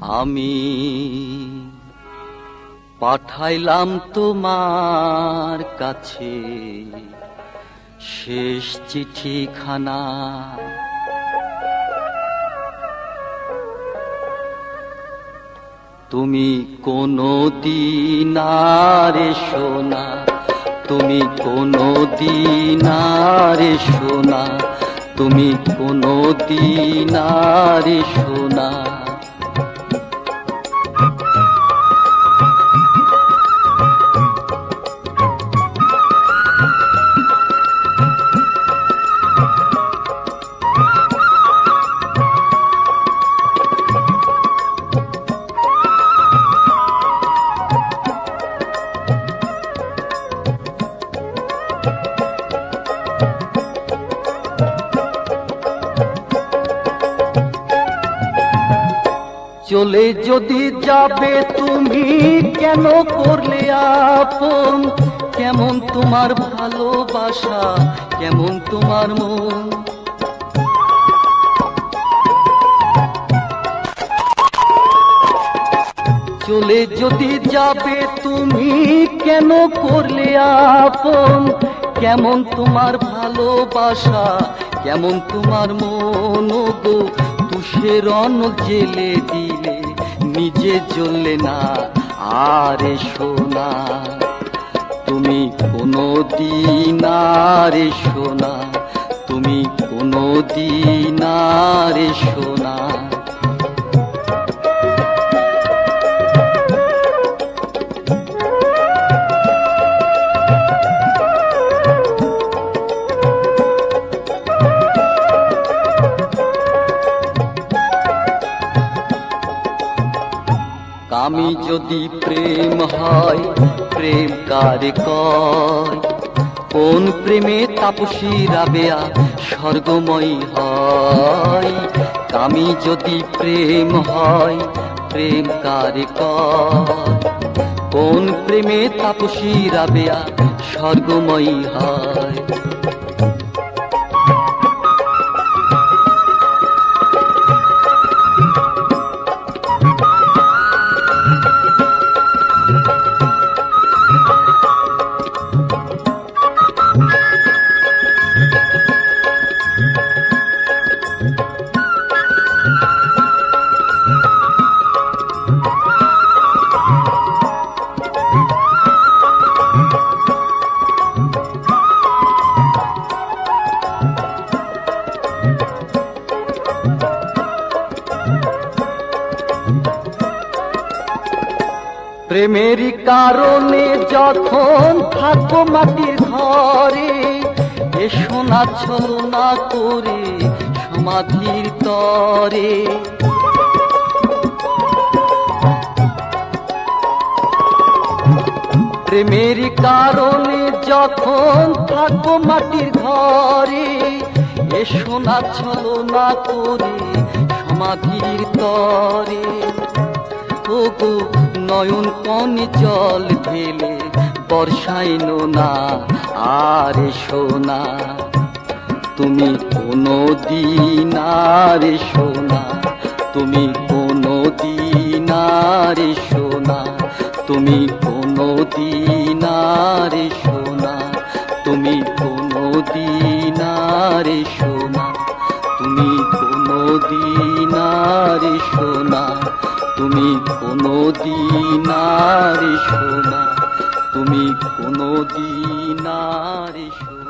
আমি পাঠাইলাম তোমার কাছে শেষ চিঠিখানা, তুমি কোনদিন আর এসো না, তুমি কোনদিন আর এসো না, তুমি কোনদিন আর এসো না। চলে যদি যাবে তুমি কেন করলে আপন, কেমন তোমার ভালোবাসা, কেমন তোমার মন। চলে যদি যাবে তুমি কেন করলে আপন, কেমন তোমার ভালোবাসা, কেমন তোমার মন গো। তুষের অনল জেলে দিলে নিজে জ্বললে না আর এসো না, তুমি কোনদিন আর এসো না, তুমি কোনদিন আর এসো না। আমি যদি প্রেম হয় প্রেম কারে কয়, কোন প্রেমে তাপসী রাবেয়া স্বর্গময়ী হয়। আমি যদি প্রেম হয় প্রেম কারে কয়, কোন প্রেমে তাপসী রাবেয়া স্বর্গময়ী হয়। প্রেমেরই কারণে যখন থাকো মাটির ঘরে, এসো না ছলনা করে সমাধির তরে। প্রেমেরই কারণে যখন থাকো মাটির ঘরে, এসো না ছলনা করে সমাধির তরে। ওগো নয়ন কনে জল ঢেলে বর্ষাইনো না আর এসো না, তুমি কোনদিন আর এসো না, তুমি কোনদিন আর এসো না, তুমি কোনদিন আর এসো না, তুমি কোনদিন আর এসো না, তুমি কোনদিন আর এসো না, তুমি কোনদিন আর এসো না, তুমি কোনদিন আর এসো না।